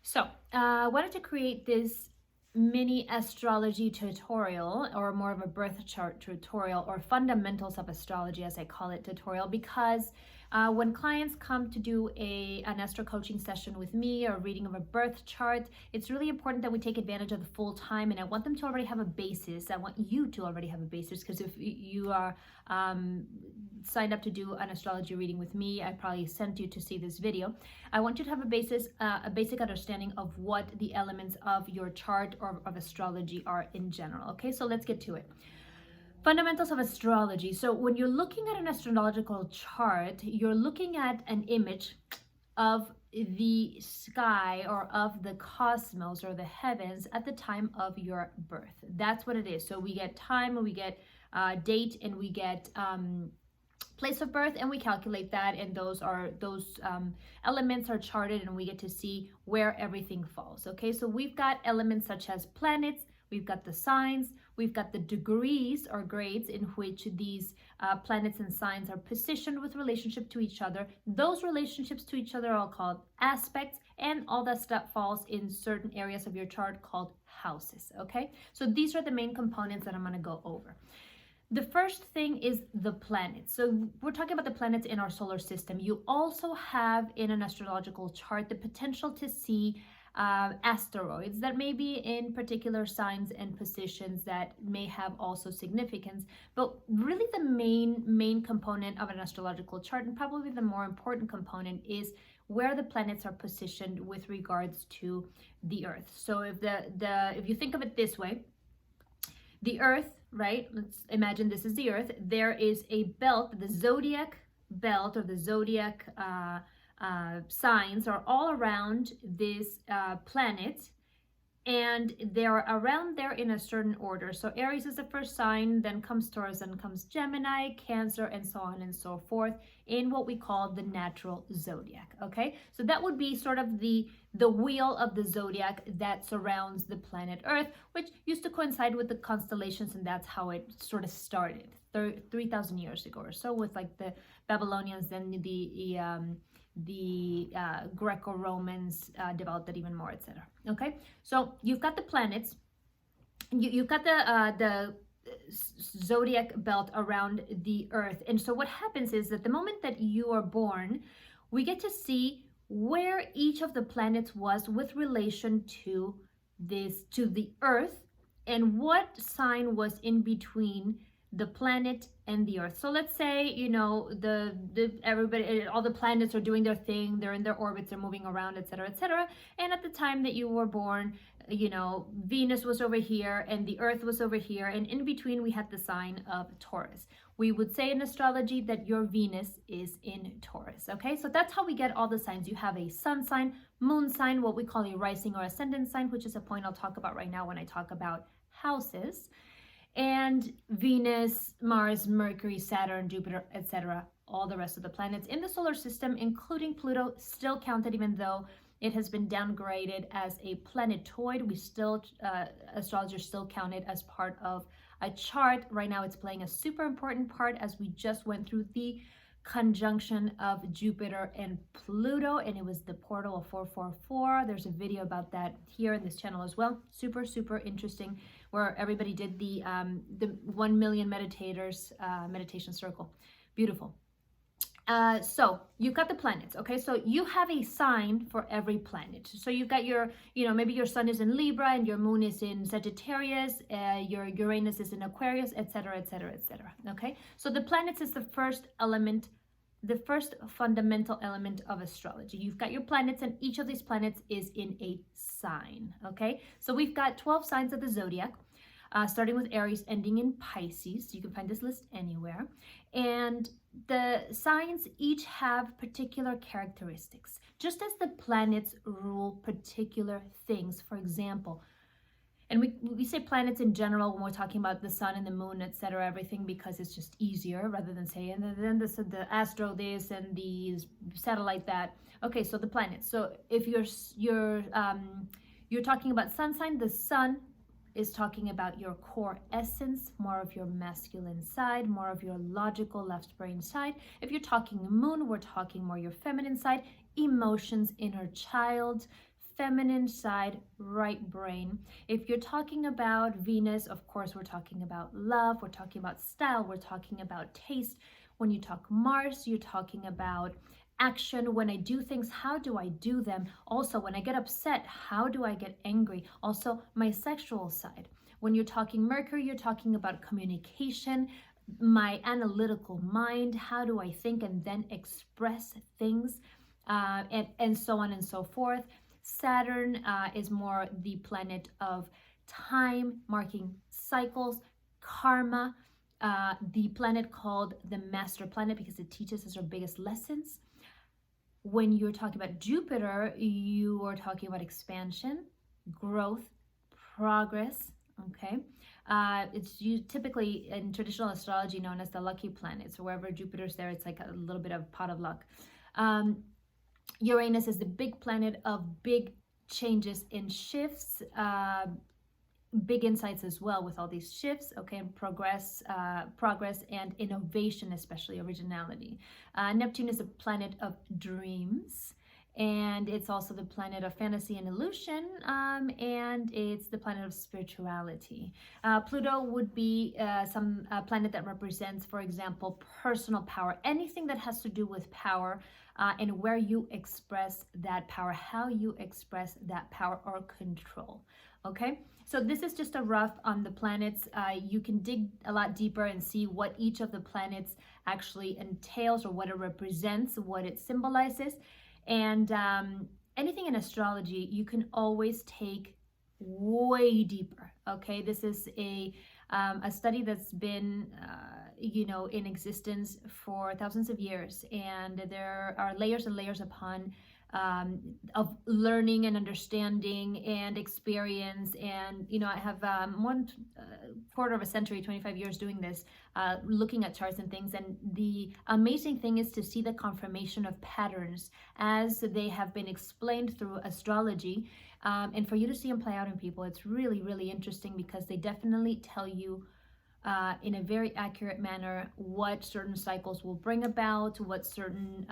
So, I wanted to create this mini astrology tutorial, or more of a birth chart tutorial, or fundamentals of astrology as I call it tutorial, because when clients come to do an astro coaching session with me or reading of a birth chart, it's really important that we take advantage of the full time, and I want them to already have a basis. I want you to already have a basis, because if you are signed up to do an astrology reading with me, I probably sent you to see this video. I want you to have a basic understanding of what the elements of your chart or of astrology are in general. Okay, so let's get to it. Fundamentals of astrology. So when you're looking at an astrological chart, you're looking at an image of the sky or of the cosmos or the heavens at the time of your birth. That's what it is. So we get time, we get date, and we get place of birth, and we calculate that, and those elements are charted, and we get to see where everything falls. Okay, so we've got elements such as planets, we've got the signs, we've got the degrees or grades in which these planets and signs are positioned with relationship to each other. Those relationships to each other are all called aspects, and all that stuff falls in certain areas of your chart called houses. Okay, so these are the main components that I'm going to go over. The first thing is the planets. So we're talking about the planets in our solar system. You also have in an astrological chart the potential to see asteroids that may be in particular signs and positions that may have also significance. But really the main component of an astrological chart, and probably the more important component, is where the planets are positioned with regards to the Earth. So if you think of it this way, the Earth, right? Let's imagine this is the Earth. There is a belt, the zodiac belt, or the zodiac signs are all around this planet, and they're around there in a certain order. So Aries is the first sign, then comes Taurus, then comes Gemini, Cancer, and so on and so forth, in what we call the natural zodiac. Okay, so that would be sort of the wheel of the zodiac that surrounds the planet Earth, which used to coincide with the constellations, and that's how it sort of started 3,000 years ago or so, with like the Babylonians, then the Greco-Romans developed it even more, etc. Okay, so you've got the planets, you've got the zodiac belt around the Earth, and so what happens is that the moment that you are born, we get to see where each of the planets was with relation to the Earth, and what sign was in between the planet and the Earth. So let's say, you know, everybody, all the planets are doing their thing, they're in their orbits, they're moving around, etc., etc. And at the time that you were born, you know, Venus was over here and the Earth was over here, and in between we had the sign of Taurus. We would say in astrology that your Venus is in Taurus. Okay, so that's how we get all the signs. You have a sun sign, moon sign, what we call a rising or ascendant sign, which is a point I'll talk about right now when I talk about houses, and Venus, Mars, Mercury, Saturn, Jupiter, etc. All the rest of the planets in the solar system, including Pluto, still counted, even though it has been downgraded as a planetoid. We still, astrologers still count it as part of a chart. Right now it's playing a super important part, as we just went through the conjunction of Jupiter and Pluto, and it was the portal of 444. There's a video about that here in this channel as well. Super interesting, where everybody did the 1 million meditators meditation circle. Beautiful. So you've got the planets. Okay, so you have a sign for every planet. So you've got your, you know, maybe your sun is in Libra and your moon is in Sagittarius, your Uranus is in Aquarius, etc., etc., etc. Okay, so the planets is the first element, the first fundamental element of astrology. You've got your planets, and each of these planets is in a sign. Okay, so we've got 12 signs of the zodiac, starting with Aries, ending in Pisces. You can find this list anywhere, and the signs each have particular characteristics, just as the planets rule particular things. For example, and we say planets in general when we're talking about the sun and the moon, etc., everything, because it's just easier rather than saying then the astro this and the satellite that. Okay, so the planets. So if you're talking about sun sign, the sun is talking about your core essence, more of your masculine side, more of your logical left brain side. If you're talking moon, we're talking more your feminine side, emotions, inner child, feminine side, right brain. If you're talking about Venus, of course, we're talking about love, we're talking about style, we're talking about taste. When you talk Mars, you're talking about action. When I do things, how do I do them? Also, when I get upset, how do I get angry? Also, my sexual side. When you're talking Mercury, you're talking about communication, my analytical mind, how do I think and then express things, and so on and so forth. Saturn is more the planet of time, marking cycles, karma, the planet called the master planet because it teaches us our biggest lessons. When you're talking about Jupiter, you are talking about expansion, growth, progress, okay? It's typically in traditional astrology known as the lucky planet. So wherever Jupiter's there, it's like a little bit of pot of luck. Uranus is the big planet of big changes and shifts, big insights as well with all these shifts, okay, and progress and innovation, especially originality. Neptune is a planet of dreams, and it's also the planet of fantasy and illusion, and it's the planet of spirituality. Pluto would be some planet that represents, for example, personal power, anything that has to do with power, and where you express that power, how you express that power or control. Okay, so this is just a rough on the planets. You can dig a lot deeper and see what each of the planets actually entails, or what it represents, what it symbolizes. And anything in astrology, you can always take way deeper. Okay, this is a study that's been in existence for thousands of years, and there are layers and layers upon of learning and understanding and experience. And I have one quarter of a century, 25 years doing this, looking at charts and things. And the amazing thing is to see the confirmation of patterns as they have been explained through astrology, and for you to see them play out in people. It's really, really interesting because they definitely tell you in a very accurate manner what certain cycles will bring about, what certain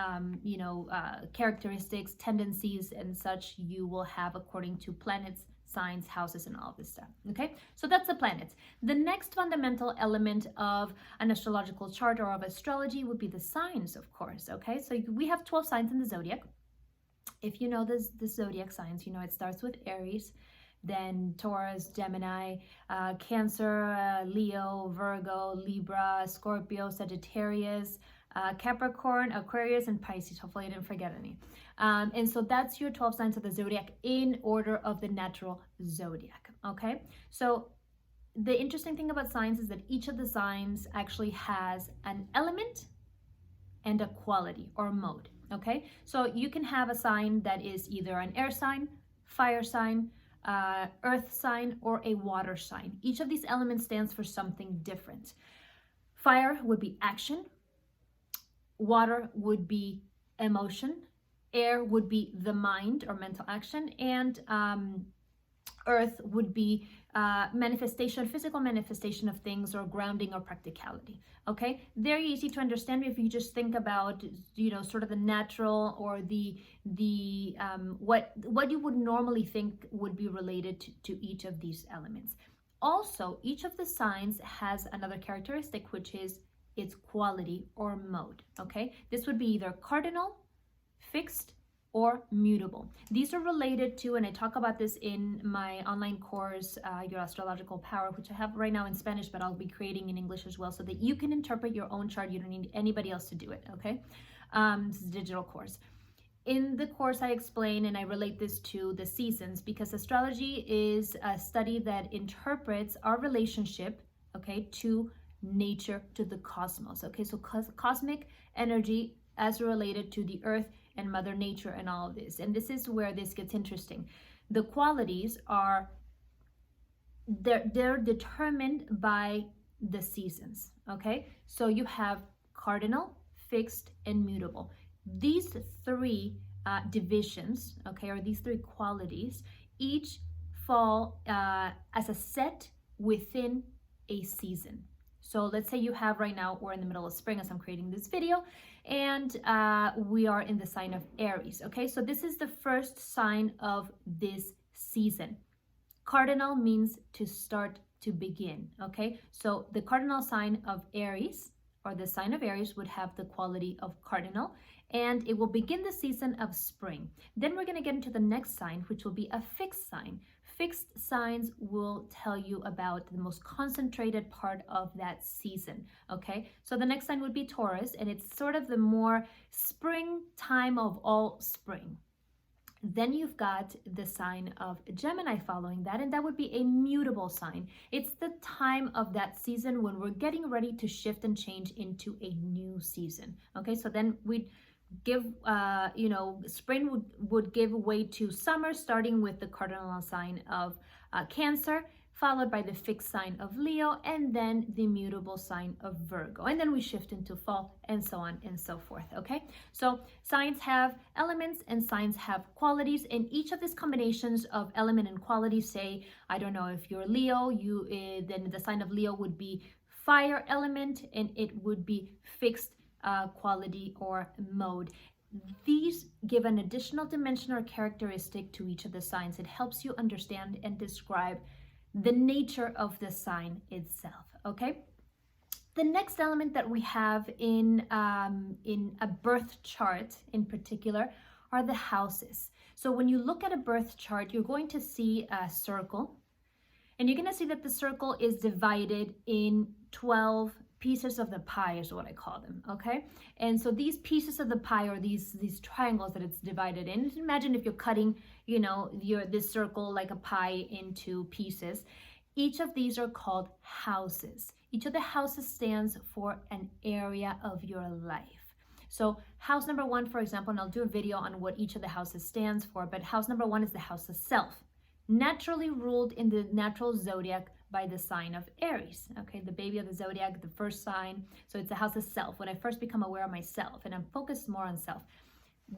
characteristics, tendencies, and such you will have according to planets, signs, houses, and all of this stuff. Okay, so that's the planets. The next fundamental element of an astrological chart or of astrology would be the signs, of course. Okay, so we have 12 signs in the zodiac. If you know the zodiac signs, it starts with Aries, then Taurus, Gemini, Cancer, Leo, Virgo, Libra, Scorpio, Sagittarius, Capricorn, Aquarius, and Pisces. Hopefully I didn't forget any. And so that's your 12 signs of the zodiac in order of the natural zodiac. Okay, so the interesting thing about signs is that each of the signs actually has an element and a quality or mode. Okay, so you can have a sign that is either an air sign, fire sign, earth sign, or a water sign. Each of these elements stands for something different. Fire would be action, water would be emotion, air would be the mind or mental action, and earth would be manifestation, physical manifestation of things, or grounding or practicality. Okay, very easy to understand if you just think about sort of the natural or the what you would normally think would be related to each of these elements. Also, each of the signs has another characteristic, which is its quality or mode. Okay, this would be either cardinal, fixed, or mutable. These are related to, and I talk about this in my online course, Your Astrological Power, which I have right now in Spanish, but I'll be creating in English as well, so that you can interpret your own chart. You don't need anybody else to do it, okay? This is a digital course. In the course, I explain and I relate this to the seasons, because astrology is a study that interprets our relationship, okay, to nature, to the cosmos, okay? So cosmic energy as related to the earth and Mother Nature and all of this. And this is where this gets interesting. The qualities are, they're determined by the seasons, okay? So you have cardinal, fixed, and mutable. These three divisions, okay, or these three qualities, each fall as a set within a season. So let's say you have right now, we're in the middle of spring as I'm creating this video, and we are in the sign of Aries, okay? So this is the first sign of this season. Cardinal means to start, to begin, okay? So the cardinal sign of Aries, or the sign of Aries, would have the quality of cardinal, and it will begin the season of spring. Then we're going to get into the next sign, which will be a fixed sign. Fixed signs will tell you about the most concentrated part of that season, okay? So the next sign would be Taurus, and it's sort of the more spring time of all spring. Then you've got the sign of Gemini following that, and that would be a mutable sign. It's the time of that season when we're getting ready to shift and change into a new season. Okay, so then we'd give, spring would give way to summer, starting with the cardinal sign of Cancer, followed by the fixed sign of Leo, and then the mutable sign of Virgo. And then we shift into fall, and so on and so forth, okay? So signs have elements and signs have qualities, and each of these combinations of element and quality, say, I don't know, if you're Leo, then the sign of Leo would be fire element, and it would be fixed quality or mode. These give an additional dimension or characteristic to each of the signs. It helps you understand and describe the nature of the sign itself, okay? The next element that we have in a birth chart in particular are the houses. So when you look at a birth chart, you're going to see a circle, and you're going to see that the circle is divided in 12 pieces of the pie is what I call them, okay? And so these pieces of the pie, or these triangles that it's divided in, imagine if you're cutting, this circle like a pie into pieces. Each of these are called houses. Each of the houses stands for an area of your life. So house number 1, for example, and I'll do a video on what each of the houses stands for, but house number 1 is the house of self, naturally ruled in the natural zodiac by the sign of Aries, okay? The baby of the zodiac, the first sign. So it's the house of self, when I first become aware of myself, and I'm focused more on self.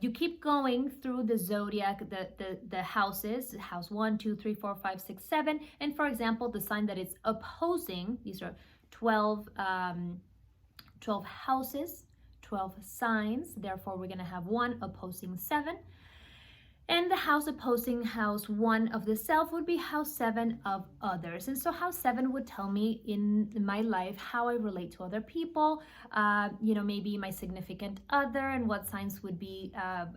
You keep going through the zodiac, the houses, house 1, 2, 3, 4, 5, 6, 7. And for example, the sign that it's opposing, these are 12 houses, 12 signs. Therefore, we're going to have 1 opposing 7. And the house opposing house 1 of the self would be house 7 of others. And so house 7 would tell me in my life how I relate to other people, maybe my significant other, and what signs would be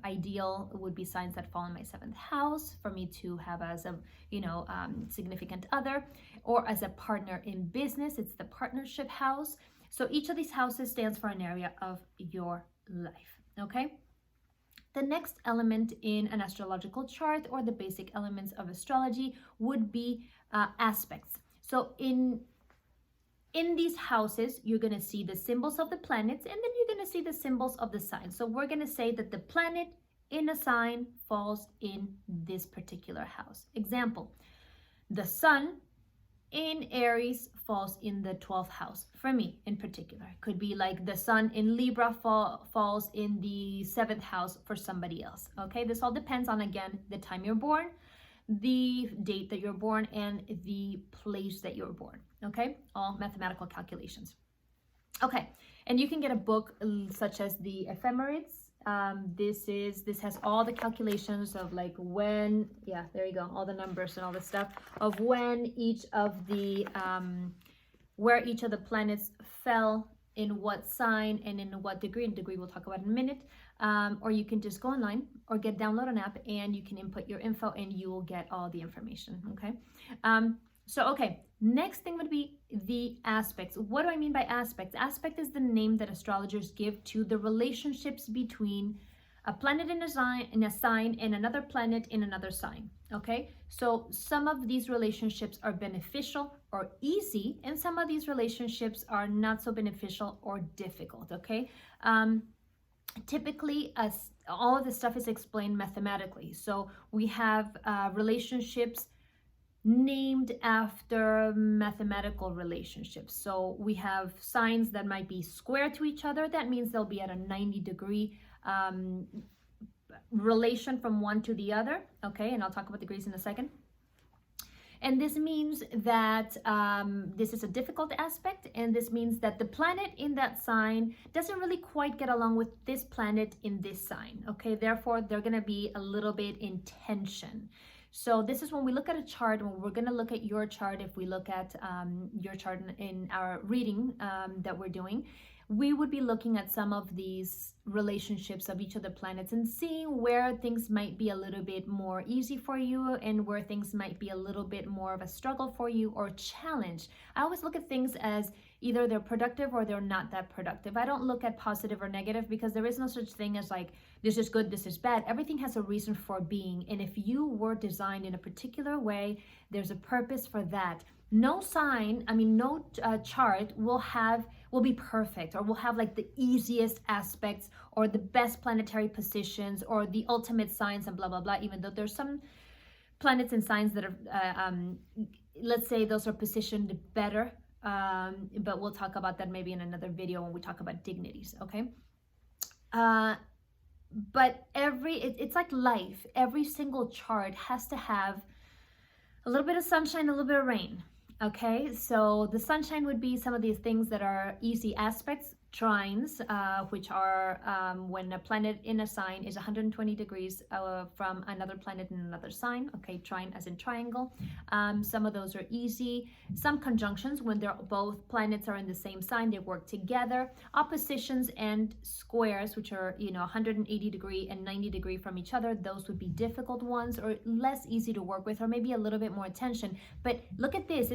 ideal would be signs that fall in my 7th house for me to have as a, significant other, or as a partner in business. It's the partnership house. So each of these houses stands for an area of your life, okay? The next element in an astrological chart, or the basic elements of astrology, would be aspects. So in these houses, you're going to see the symbols of the planets, and then you're going to see the symbols of the signs. So we're going to say that the planet in a sign falls in this particular house. Example, the sun in Aries falls in the 12th house for me in particular. It could be like the sun in Libra falls in the 7th house for somebody else, okay? This all depends on, again, the time you're born, the date that you're born, and the place that you're born, okay? All mathematical calculations. Okay, and you can get a book such as the Ephemerides. This has all the calculations of like when, yeah, there you go, all the numbers and all the stuff of when each of the where each of the planets fell in what sign and in what degree. And degree we'll talk about in a minute. Or you can just go online or download an app, and you can input your info and you will get all the information, okay? Okay, next thing would be the aspects. What do I mean by aspects? Aspect is the name that astrologers give to the relationships between a planet in a sign and another planet in another sign, okay? So some of these relationships are beneficial or easy, and some of these relationships are not so beneficial or difficult, okay? Typically, all of this stuff is explained mathematically. So we have relationships named after mathematical relationships. So we have signs that might be square to each other. That means they'll be at a 90-degree relation from one to the other, okay? And I'll talk about degrees in a second. And this means that this is a difficult aspect, and this means that the planet in that sign doesn't really quite get along with this planet in this sign, okay? Therefore, they're going to be a little bit in tension. So this is when we look at a chart, when we're going to look at your chart, if we look at your chart in our reading that we're doing, we would be looking at some of these relationships of each of the planets and seeing where things might be a little bit more easy for you and where things might be a little bit more of a struggle for you or challenge. I always look at things as either they're productive or they're not that productive. I don't look at positive or negative because there is no such thing as like, this is good, this is bad. Everything has a reason for being. And if you were designed in a particular way, there's a purpose for that. No sign, no chart will be perfect or will have like the easiest aspects or the best planetary positions or the ultimate signs and blah, blah, blah, even though there's some planets and signs that are, let's say those are positioned better, but we'll talk about that maybe in another video when we talk about dignities, okay? But it's like life. Every single chart has to have a little bit of sunshine, a little bit of rain. Okay, so the sunshine would be some of these things that are easy aspects, trines, which are when a planet in a sign is 120 degrees from another planet in another sign. Okay, trine as in triangle. Some of those are easy. Some conjunctions, when they're both planets are in the same sign, they work together. Oppositions and squares, which are 180 degree and 90 degree from each other, those would be difficult ones or less easy to work with, or maybe a little bit more attention. But look at this.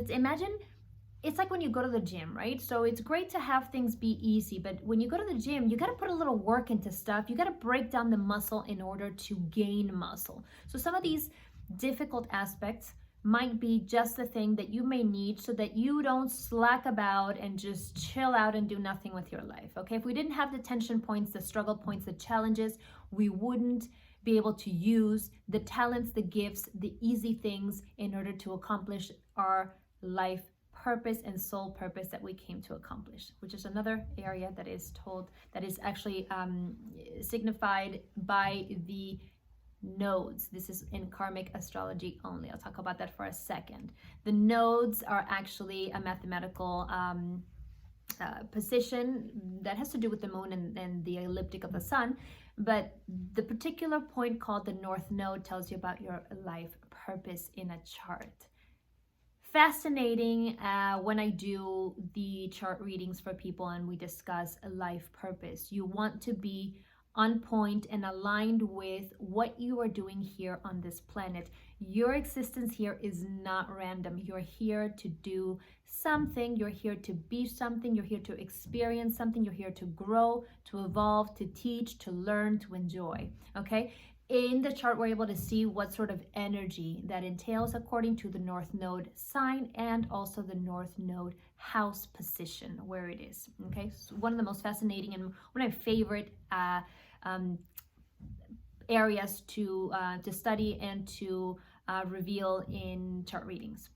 It's like when you go to the gym, right? So it's great to have things be easy, but when you go to the gym, you got to put a little work into stuff. You got to break down the muscle in order to gain muscle. So some of these difficult aspects might be just the thing that you may need so that you don't slack about and just chill out and do nothing with your life, okay? If we didn't have the tension points, the struggle points, the challenges, we wouldn't be able to use the talents, the gifts, the easy things in order to accomplish our life purpose and soul purpose that we came to accomplish, which is another area that is actually signified by the nodes. This is in karmic astrology only. I'll talk about that for a second. The nodes are actually a mathematical position that has to do with the moon and the ecliptic of the sun, but the particular point called the north node tells you about your life purpose in a chart. Fascinating when I do the chart readings for people and we discuss a life purpose. You want to be on point and aligned with what you are doing here on this planet. Your existence here is not random. You're here to do something. You're here to be something. You're here to experience something. You're here to grow, to evolve, to teach, to learn, to enjoy. Okay? In the chart, we're able to see what sort of energy that entails according to the North Node sign and also the North Node house position, where it is. Okay, so one of the most fascinating and one of my favorite areas to study and to reveal in chart readings.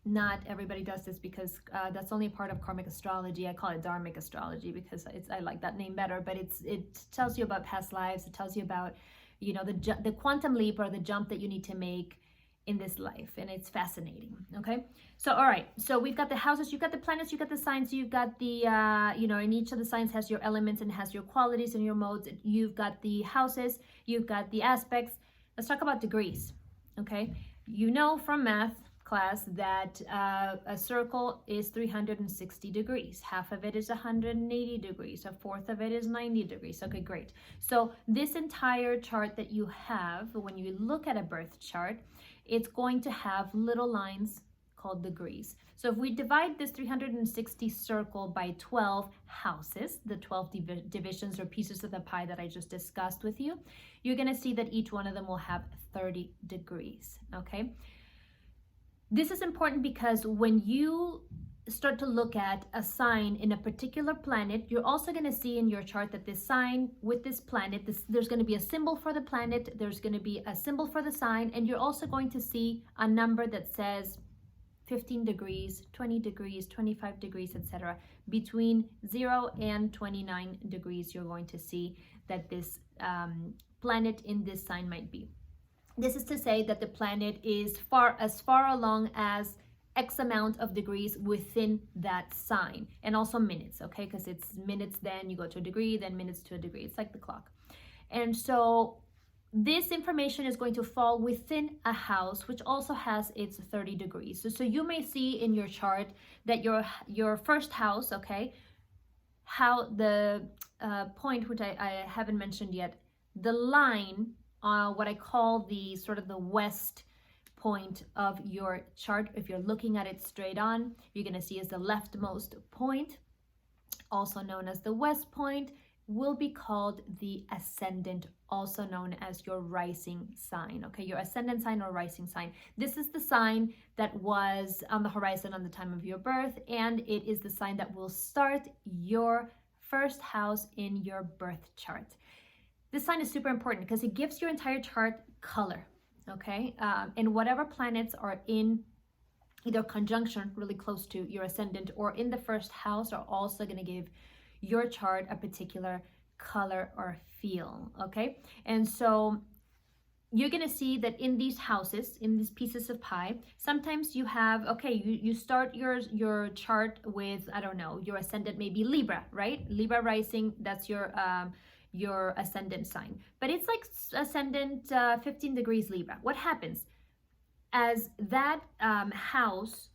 Not everybody does this because that's only a part of karmic astrology. I call it dharmic astrology because I like that name better, but it tells you about past lives. It tells you about the quantum leap or the jump that you need to make in this life, and it's fascinating. Okay, so all right, so we've got the houses, you've got the planets, you've got the signs, you've got the and each of the signs has your elements and has your qualities and your modes. You've got the houses, you've got the aspects. Let's talk about degrees. Okay, from math class that a circle is 360 degrees. Half of it is 180 degrees. A fourth of it is 90 degrees. Okay, great. So this entire chart that you have, when you look at a birth chart, it's going to have little lines called degrees. So if we divide this 360 circle by 12 houses, the 12 divisions or pieces of the pie that I just discussed with you, you're going to see that each one of them will have 30 degrees. Okay. This is important because when you start to look at a sign in a particular planet, you're also going to see in your chart that this sign with this planet, there's going to be a symbol for the planet, there's going to be a symbol for the sign, and you're also going to see a number that says 15 degrees, 20 degrees, 25 degrees, etc. Between 0 and 29 degrees, you're going to see that this planet in this sign might be. This is to say that the planet is far along as X amount of degrees within that sign, and also minutes, okay? Because it's minutes, then you go to a degree, then minutes to a degree. It's like the clock. And so this information is going to fall within a house, which also has its 30 degrees. So you may see in your chart that your first house, okay, how the point, which I haven't mentioned yet, the line, what I call the sort of the west point of your chart, if you're looking at it straight on, you're going to see is the leftmost point, also known as the west point, will be called the ascendant, also known as your rising sign. Okay, your ascendant sign or rising sign. This is the sign that was on the horizon on the time of your birth, and it is the sign that will start your first house in your birth chart. This sign is super important because it gives your entire chart color. Okay, and whatever planets are in either conjunction really close to your ascendant or in the first house are also going to give your chart a particular color or feel. Okay, and so you're going to see that in these houses, in these pieces of pie, sometimes you have, okay, you start your chart with, I don't know, your ascendant may be Libra, right? Libra rising, that's your ascendant sign, but it's like ascendant 15 degrees Libra. What happens as that house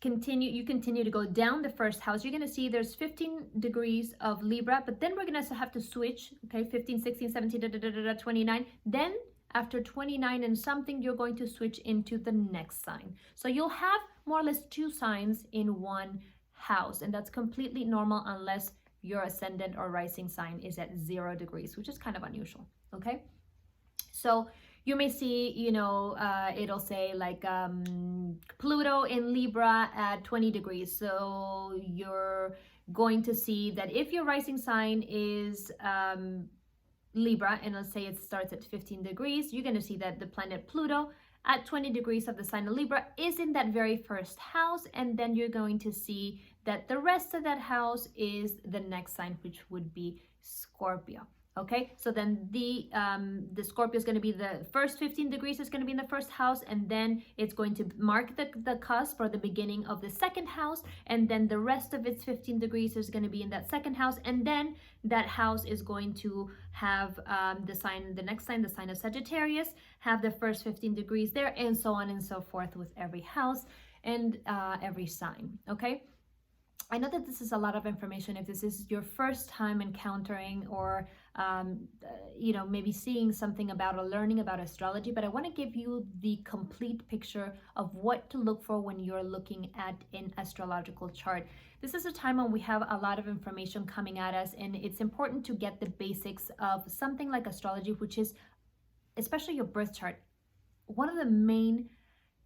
you continue to go down the first house, you're going to see there's 15 degrees of Libra, but then we're going to have to switch, okay, 15, 16, 17, 29. Then after 29 and something, you're going to switch into the next sign. So you'll have more or less 2 signs in one house, and that's completely normal unless your ascendant or rising sign is at 0 degrees, which is kind of unusual, okay? So you may see, it'll say like Pluto in Libra at 20 degrees. So you're going to see that if your rising sign is Libra, and let's say it starts at 15 degrees, you're going to see that the planet Pluto at 20 degrees of the sign of Libra is in that very first house, and then you're going to see that the rest of that house is the next sign, which would be Scorpio. Okay, so then the Scorpio is going to be the first 15 degrees is going to be in the first house, and then it's going to mark the cusp or the beginning of the second house, and then the rest of its 15 degrees is going to be in that second house, and then that house is going to have the next sign, the sign of Sagittarius, have the first 15 degrees there, and so on and so forth with every house and every sign. Okay, I know that this is a lot of information if this is your first time encountering or maybe seeing something about or learning about astrology, but I want to give you the complete picture of what to look for when you're looking at an astrological chart. This is a time when we have a lot of information coming at us, and it's important to get the basics of something like astrology, which is, especially your birth chart, one of the main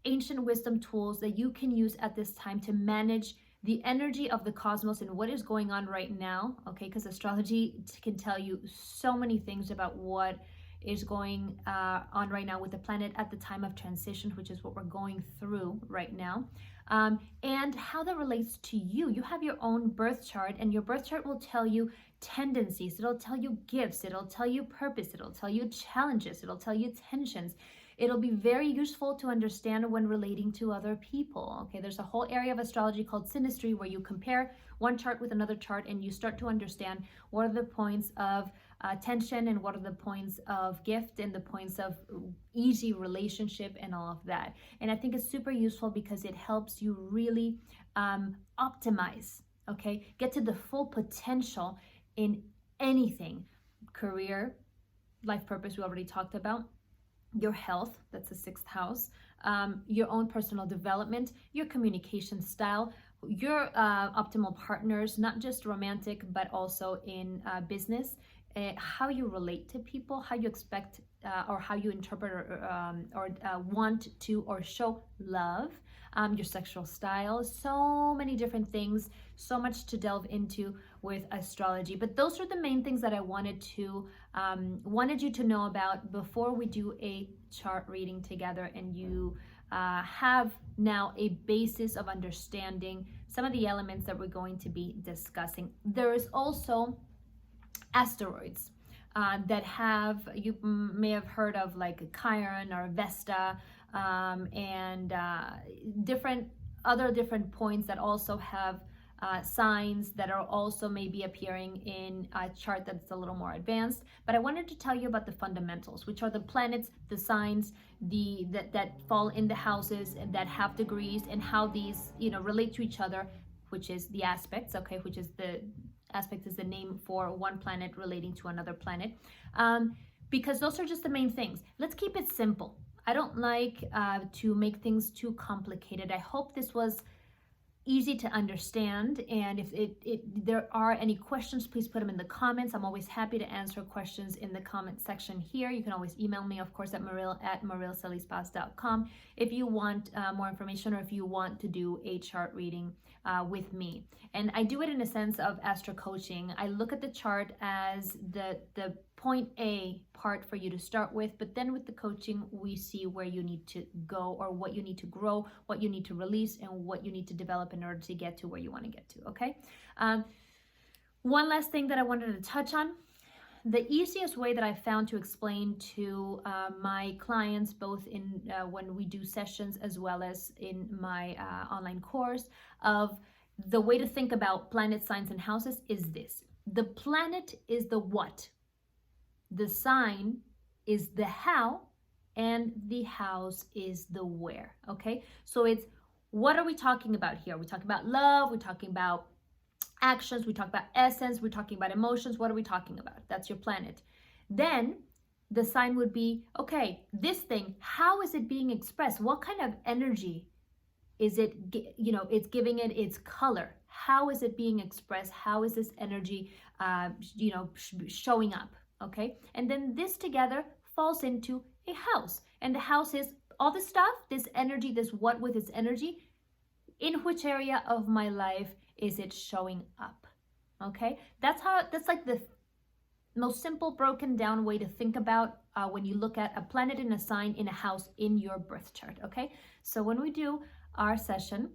ancient wisdom tools that you can use at this time to manage the energy of the cosmos and what is going on right now, okay? Because astrology can tell you so many things about what is going on right now with the planet at the time of transition, which is what we're going through right now, and how that relates to you. You have your own birth chart, and your birth chart will tell you tendencies, it'll tell you gifts, it'll tell you purpose, it'll tell you challenges, it'll tell you tensions. It'll be very useful to understand when relating to other people. Okay, there's a whole area of astrology called synastry where you compare one chart with another chart and you start to understand what are the points of tension and what are the points of gift and the points of easy relationship and all of that. And I think it's super useful because it helps you really optimize, okay, get to the full potential in anything: career, life purpose, we already talked about, your health, that's the 6th house, your own personal development, your communication style, your optimal partners, not just romantic, but also in business, how you relate to people, how you expect or how you interpret or want to or show love, your sexual style, so many different things, so much to delve into with astrology. But those are the main things that I wanted you to know about before we do a chart reading together, and you have now a basis of understanding some of the elements that we're going to be discussing. There is also asteroids. that have, you may have heard of like Chiron or Vesta, and different points that also have signs that are also maybe appearing in a chart that's a little more advanced. But I wanted to tell you about the fundamentals, which are the planets, the signs, that fall in the houses and that have degrees, and how these, relate to each other, which is the aspects, okay, which is the aspect is the name for one planet relating to another planet, because those are just the main things. Let's keep it simple. I don't like to make things too complicated. I hope this was easy to understand, and if there are any questions, please put them in the comments. I'm always happy to answer questions in the comment section here. You can always email me, of course, at maryl@marylcelizpaz.com if you want more information, or if you want to do a chart reading with me. And I do it in a sense of astro coaching. I look at the chart as the point A part for you to start with, but then with the coaching, we see where you need to go, or what you need to grow, what you need to release, and what you need to develop in order to get to where you want to get to, okay? One last thing that I wanted to touch on. The easiest way that I found to explain to my clients, both in when we do sessions as well as in my online course, of the way to think about planet signs and houses is this. The planet is the what, the sign is the how, and the house is the where, okay? So it's, what are we talking about here? We're talking about love, we're talking about actions, we talk about essence, we're talking about emotions. What are we talking about? That's your planet. Then the sign would be, okay, this thing, how is it being expressed? What kind of energy is it, it's giving it its color? How is it being expressed? How is this energy, showing up? Okay. And then this together falls into a house. And the house is all this stuff, this energy, this what with its energy, in which area of my life is it showing up? Okay. That's like the most simple broken down way to think about when you look at a planet in a sign in a house in your birth chart. Okay. So when we do our session,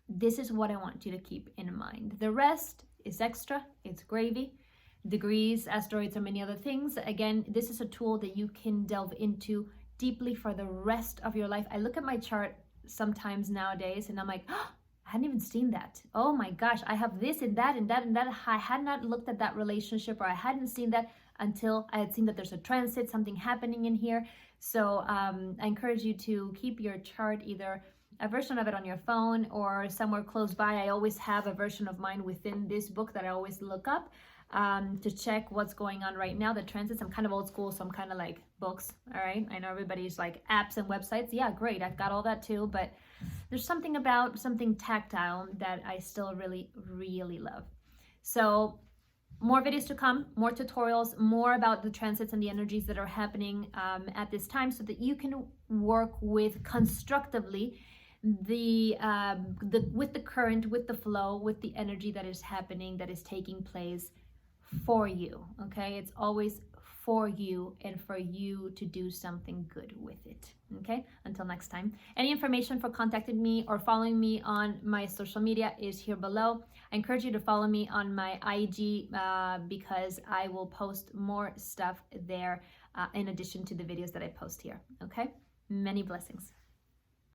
this is what I want you to keep in mind. The rest is extra, it's gravy. Degrees, asteroids, or many other things. Again, this is a tool that you can delve into deeply for the rest of your life. I look at my chart sometimes nowadays and I'm like, oh, I hadn't even seen that. Oh my gosh, I have this and that and that and that. I had not looked at that relationship, or I hadn't seen that until I had seen that there's a transit, something happening in here. So I encourage you to keep your chart, either a version of it on your phone or somewhere close by. I always have a version of mine within this book that I always look up to check what's going on right now, the transits. I'm kind of old school, so I'm kind of like books, all right? I know everybody's like apps and websites. Yeah, great, I've got all that too, but there's something about something tactile that I still really, really love. So more videos to come, more tutorials, more about the transits and the energies that are happening at this time, so that you can work with constructively with the current, with the flow, with the energy that is happening, that is taking place for you. Okay, it's always for you, and for you to do something good with it. Okay, until next time. Any information for contacting me or following me on my social media is here below. I encourage you to follow me on my IG because I will post more stuff there in addition to the videos that I post here. Okay, many blessings.